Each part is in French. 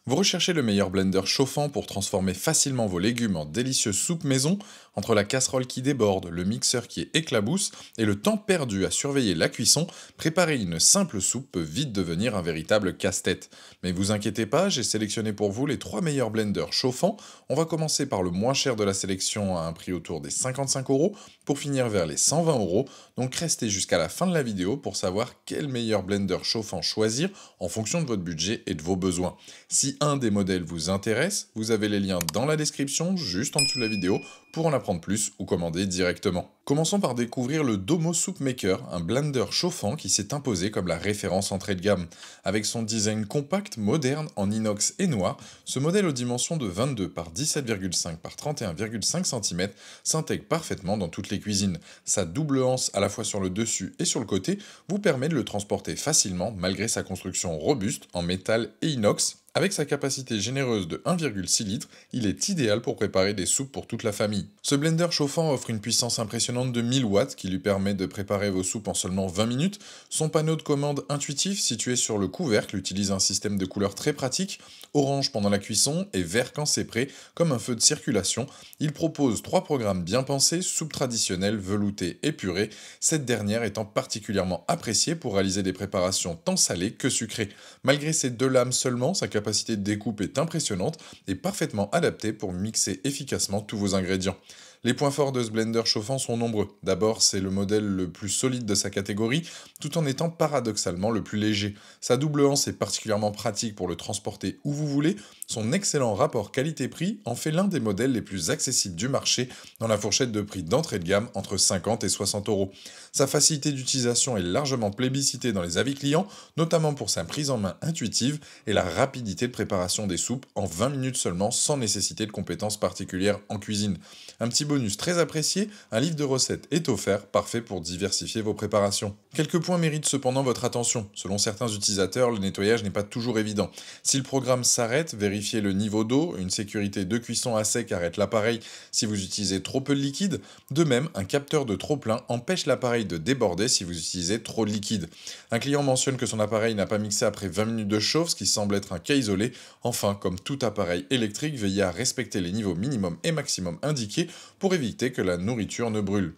Vous recherchez le meilleur blender chauffant pour transformer facilement vos légumes en délicieuses soupes maison, entre la casserole qui déborde, le mixeur qui éclabousse et le temps perdu à surveiller la cuisson, préparer une simple soupe peut vite devenir un véritable casse-tête. Mais vous inquiétez pas, j'ai sélectionné pour vous les 3 meilleurs blenders chauffants. On va commencer par le moins cher de la sélection à un prix autour des 55 euros pour finir vers les 120 euros. Donc restez jusqu'à la fin de la vidéo pour savoir quel meilleur blender chauffant choisir en fonction de votre budget et de vos besoins. Si un des modèles vous intéresse, vous avez les liens dans la description, juste en dessous de la vidéo, pour en apprendre plus ou commander directement. Commençons par découvrir le Domo Soup Maker, un blender chauffant qui s'est imposé comme la référence entrée de gamme. Avec son design compact, moderne, en inox et noir, ce modèle aux dimensions de 22 par 17,5 par 31,5 cm s'intègre parfaitement dans toutes les cuisines. Sa double anse à la fois sur le dessus et sur le côté vous permet de le transporter facilement malgré sa construction robuste en métal et inox. Avec sa capacité généreuse de 1,6 litres, il est idéal pour préparer des soupes pour toute la famille. Ce blender chauffant offre une puissance impressionnante de 1000 watts qui lui permet de préparer vos soupes en seulement 20 minutes. Son panneau de commande intuitif situé sur le couvercle utilise un système de couleurs très pratique, orange pendant la cuisson et vert quand c'est prêt, comme un feu de circulation. Il propose 3 programmes bien pensés, soupe traditionnelle, veloutée et purée, cette dernière étant particulièrement appréciée pour réaliser des préparations tant salées que sucrées. Malgré ses 2 lames seulement, sa capacité de découpe est impressionnante et parfaitement adaptée pour mixer efficacement tous vos ingrédients. Les points forts de ce blender chauffant sont nombreux. D'abord, c'est le modèle le plus solide de sa catégorie, tout en étant paradoxalement le plus léger. Sa double anse est particulièrement pratique pour le transporter où vous voulez. Son excellent rapport qualité-prix en fait l'un des modèles les plus accessibles du marché, dans la fourchette de prix d'entrée de gamme entre 50 et 60 euros. Sa facilité d'utilisation est largement plébiscitée dans les avis clients, notamment pour sa prise en main intuitive et la rapidité de préparation des soupes en 20 minutes seulement sans nécessiter de compétences particulières en cuisine. Un petit bonus très apprécié, un livre de recettes est offert, parfait pour diversifier vos préparations. Quelques points méritent cependant votre attention. Selon certains utilisateurs, le nettoyage n'est pas toujours évident. Si le programme s'arrête, vérifiez le niveau d'eau, une sécurité de cuisson à sec arrête l'appareil si vous utilisez trop peu de liquide. De même, un capteur de trop plein empêche l'appareil de déborder si vous utilisez trop de liquide. Un client mentionne que son appareil n'a pas mixé après 20 minutes de chauffe, ce qui semble être un cas isolé. Enfin, comme tout appareil électrique, veillez à respecter les niveaux minimum et maximum indiqués pour éviter que la nourriture ne brûle.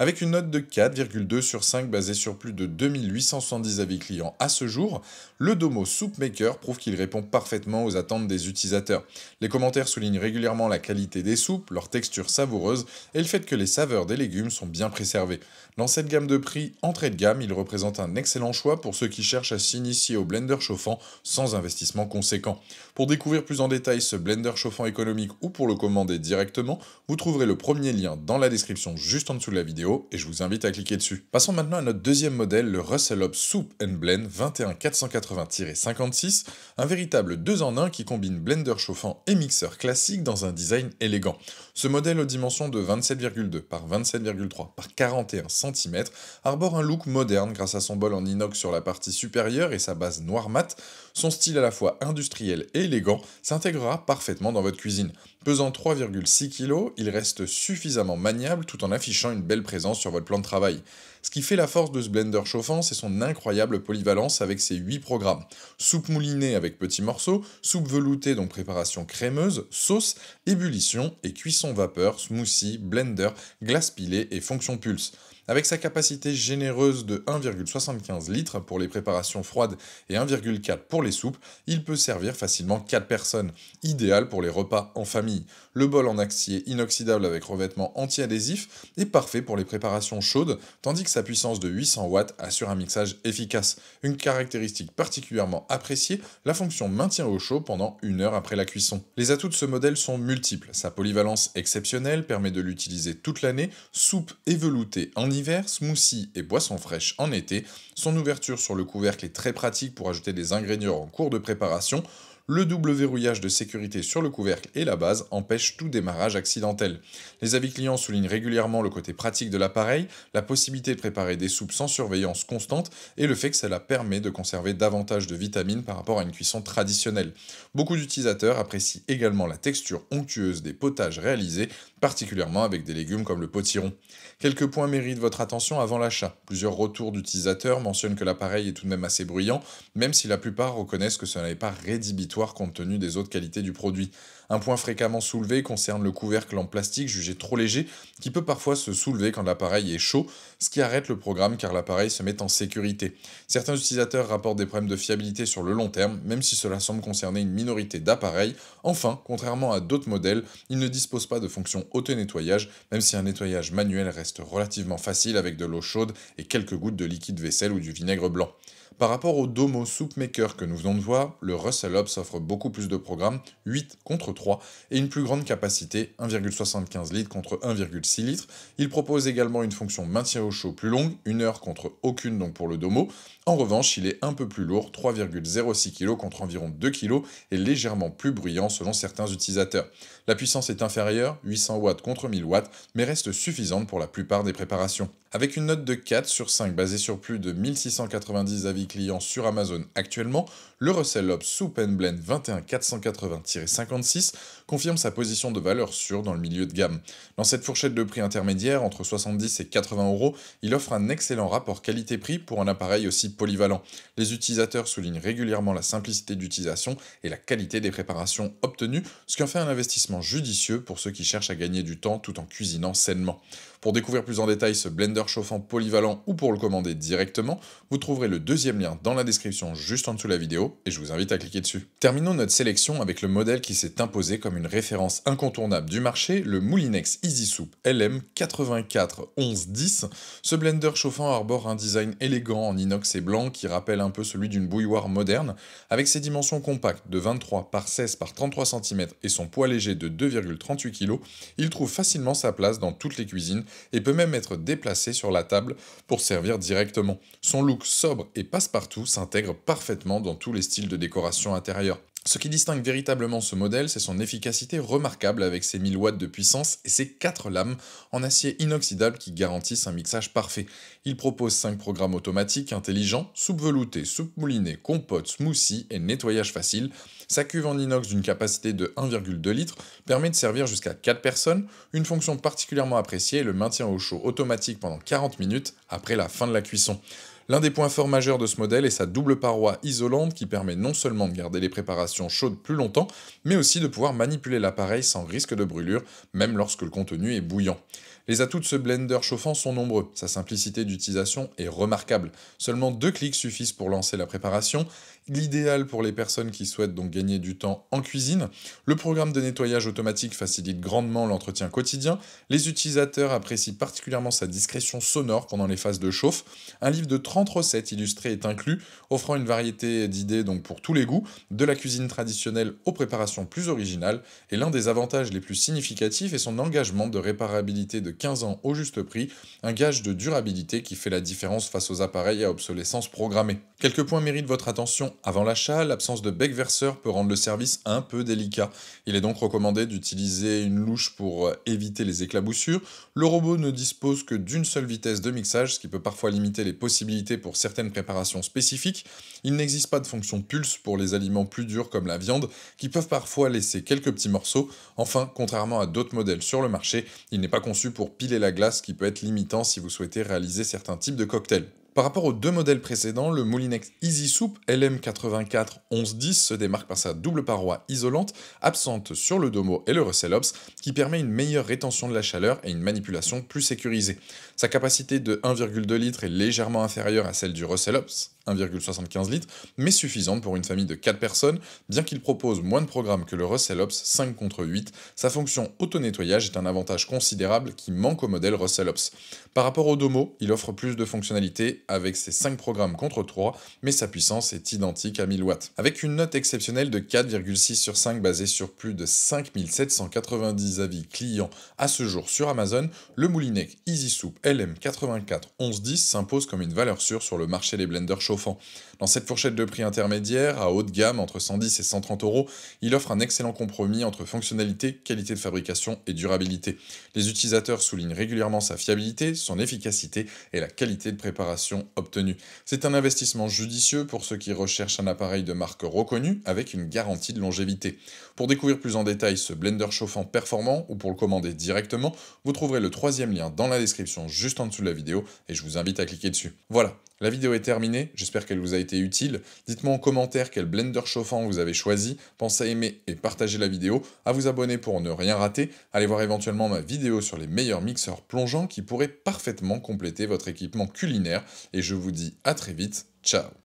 Avec une note de 4,2 sur 5 basée sur plus de 2870 avis clients à ce jour, le Domo Soup Maker prouve qu'il répond parfaitement aux attentes des utilisateurs. Les commentaires soulignent régulièrement la qualité des soupes, leur texture savoureuse et le fait que les saveurs des légumes sont bien préservées. Dans cette gamme de prix entrée de gamme, il représente un excellent choix pour ceux qui cherchent à s'initier au blender chauffant sans investissement conséquent. Pour découvrir plus en détail ce blender chauffant économique ou pour le commander directement, vous trouverez le premier lien dans la description juste en dessous de la vidéo et je vous invite à cliquer dessus. Passons maintenant à notre deuxième modèle, le Russell Hobbs Soup Blend 21480-56, un véritable 2 en 1 qui combine blender chauffant et mixeur classique dans un design élégant. Ce modèle aux dimensions de 27,2 par 27,3 par 41 cm arbore un look moderne grâce à son bol en inox sur la partie supérieure et sa base noire mat. Son style à la fois industriel et élégant s'intégrera parfaitement dans votre cuisine. Pesant 3,6 kg, il reste suffisamment maniable tout en affichant une belle présence sur votre plan de travail. Ce qui fait la force de ce blender chauffant, c'est son incroyable polyvalence avec ses 8 programmes. Soupe moulinée avec petits morceaux, soupe veloutée donc préparation crémeuse, sauce, ébullition et cuisson vapeur, smoothie, blender, glace pilée et fonction pulse. Avec sa capacité généreuse de 1,75 litres pour les préparations froides et 1,4 pour les soupes, il peut servir facilement 4 personnes, idéal pour les repas en famille. Le bol en acier inoxydable avec revêtement anti-adhésif est parfait pour les préparations chaudes, tandis que sa puissance de 800 watts assure un mixage efficace. Une caractéristique particulièrement appréciée, la fonction maintien au chaud pendant 1 heure après la cuisson. Les atouts de ce modèle sont multiples. Sa polyvalence exceptionnelle permet de l'utiliser toute l'année, soupe et veloutée en hiver, smoothie et boissons fraîches en été. Son ouverture sur le couvercle est très pratique pour ajouter des ingrédients en cours de préparation. Le double verrouillage de sécurité sur le couvercle et la base empêche tout démarrage accidentel. Les avis clients soulignent régulièrement le côté pratique de l'appareil, la possibilité de préparer des soupes sans surveillance constante et le fait que cela permet de conserver davantage de vitamines par rapport à une cuisson traditionnelle. Beaucoup d'utilisateurs apprécient également la texture onctueuse des potages réalisés, particulièrement avec des légumes comme le potiron. Quelques points méritent votre attention avant l'achat. Plusieurs retours d'utilisateurs mentionnent que l'appareil est tout de même assez bruyant, même si la plupart reconnaissent que ce n'est pas rédhibitoire obligatoire compte tenu des autres qualités du produit. Un point fréquemment soulevé concerne le couvercle en plastique jugé trop léger, qui peut parfois se soulever quand l'appareil est chaud, ce qui arrête le programme car l'appareil se met en sécurité. Certains utilisateurs rapportent des problèmes de fiabilité sur le long terme, même si cela semble concerner une minorité d'appareils. Enfin, contrairement à d'autres modèles, il ne dispose pas de fonction auto-nettoyage, même si un nettoyage manuel reste relativement facile avec de l'eau chaude et quelques gouttes de liquide vaisselle ou du vinaigre blanc. Par rapport au Domo Soup Maker que nous venons de voir, le Russell Hobbs offre beaucoup plus de programmes, 8 contre 3, et une plus grande capacité, 1,75 litres contre 1,6 litres. Il propose également une fonction maintien au chaud plus longue, 1 heure contre aucune donc pour le Domo. En revanche, il est un peu plus lourd, 3,06 kg contre environ 2 kg, et légèrement plus bruyant selon certains utilisateurs. La puissance est inférieure, 800 watts contre 1000 watts, mais reste suffisante pour la plupart des préparations. Avec une note de 4 sur 5 basée sur plus de 1690 avis clients sur Amazon actuellement, le Russell Hobbs Soup Blend 21480-56 confirme sa position de valeur sûre dans le milieu de gamme. Dans cette fourchette de prix intermédiaire, entre 70 et 80 €, il offre un excellent rapport qualité-prix pour un appareil aussi polyvalent. Les utilisateurs soulignent régulièrement la simplicité d'utilisation et la qualité des préparations obtenues, ce qui en fait un investissement judicieux pour ceux qui cherchent à gagner du temps tout en cuisinant sainement. Pour découvrir plus en détail ce blender chauffant polyvalent ou pour le commander directement, vous trouverez le deuxième lien dans la description juste en dessous de la vidéo et je vous invite à cliquer dessus. Terminons notre sélection avec le modèle qui s'est imposé comme une référence incontournable du marché, le Moulinex Easy Soup LM841110. Ce blender chauffant arbore un design élégant en inox et blanc qui rappelle un peu celui d'une bouilloire moderne. Avec ses dimensions compactes de 23 par 16 par 33 cm et son poids léger de 2,38 kg, il trouve facilement sa place dans toutes les cuisines et peut même être déplacé sur la table pour servir directement. Son look sobre et passe-partout s'intègre parfaitement dans tous les styles de décoration intérieure. Ce qui distingue véritablement ce modèle, c'est son efficacité remarquable avec ses 1000 watts de puissance et ses 4 lames en acier inoxydable qui garantissent un mixage parfait. Il propose 5 programmes automatiques intelligents, soupe veloutée, soupe moulinée, compote, smoothie et nettoyage facile. Sa cuve en inox d'une capacité de 1,2 litres permet de servir jusqu'à 4 personnes. Une fonction particulièrement appréciée est le maintien au chaud automatique pendant 40 minutes après la fin de la cuisson. L'un des points forts majeurs de ce modèle est sa double paroi isolante qui permet non seulement de garder les préparations chaudes plus longtemps, mais aussi de pouvoir manipuler l'appareil sans risque de brûlure, même lorsque le contenu est bouillant. Les atouts de ce blender chauffant sont nombreux, sa simplicité d'utilisation est remarquable. Seulement 2 clics suffisent pour lancer la préparation, l'idéal pour les personnes qui souhaitent donc gagner du temps en cuisine. Le programme de nettoyage automatique facilite grandement l'entretien quotidien. Les utilisateurs apprécient particulièrement sa discrétion sonore pendant les phases de chauffe. Un livre de 30 recettes illustrées est inclus, offrant une variété d'idées donc pour tous les goûts, de la cuisine traditionnelle aux préparations plus originales. Et l'un des avantages les plus significatifs est son engagement de réparabilité de 15 ans au juste prix, un gage de durabilité qui fait la différence face aux appareils à obsolescence programmée. Quelques points méritent votre attention avant l'achat, l'absence de bec verseur peut rendre le service un peu délicat. Il est donc recommandé d'utiliser une louche pour éviter les éclaboussures. Le robot ne dispose que d'une seule vitesse de mixage, ce qui peut parfois limiter les possibilités pour certaines préparations spécifiques. Il n'existe pas de fonction pulse pour les aliments plus durs comme la viande, qui peuvent parfois laisser quelques petits morceaux. Enfin, contrairement à d'autres modèles sur le marché, il n'est pas conçu pour piler la glace, qui peut être limitant si vous souhaitez réaliser certains types de cocktails. Par rapport aux deux modèles précédents, le Moulinex Easy Soup LM841110 se démarque par sa double paroi isolante, absente sur le Domo et le Russell Hobbs, qui permet une meilleure rétention de la chaleur et une manipulation plus sécurisée. Sa capacité de 1,2 litres est légèrement inférieure à celle du Russell Hobbs, 1,75 litres, mais suffisante pour une famille de 4 personnes, bien qu'il propose moins de programmes que le Russell Hobbs 5 contre 8, sa fonction auto-nettoyage est un avantage considérable qui manque au modèle Russell Hobbs. Par rapport au Domo, il offre plus de fonctionnalités avec ses 5 programmes contre 3, mais sa puissance est identique à 1000 watts. Avec une note exceptionnelle de 4,6 sur 5 basée sur plus de 5790 avis clients à ce jour sur Amazon, le Moulinex Easy Soup LM841110 s'impose comme une valeur sûre sur le marché des blenders chauffants. Dans cette fourchette de prix intermédiaire, à haut de gamme, entre 110 et 130 €, il offre un excellent compromis entre fonctionnalité, qualité de fabrication et durabilité. Les utilisateurs soulignent régulièrement sa fiabilité, son efficacité et la qualité de préparation obtenue. C'est un investissement judicieux pour ceux qui recherchent un appareil de marque reconnue avec une garantie de longévité. Pour découvrir plus en détail ce blender chauffant performant ou pour le commander directement, vous trouverez le troisième lien dans la description juste en dessous de la vidéo et je vous invite à cliquer dessus. Voilà. La vidéo est terminée, j'espère qu'elle vous a été utile. Dites-moi en commentaire quel blender chauffant vous avez choisi. Pensez à aimer et partager la vidéo, à vous abonner pour ne rien rater. Allez voir éventuellement ma vidéo sur les meilleurs mixeurs plongeants qui pourraient parfaitement compléter votre équipement culinaire. Et je vous dis à très vite, ciao!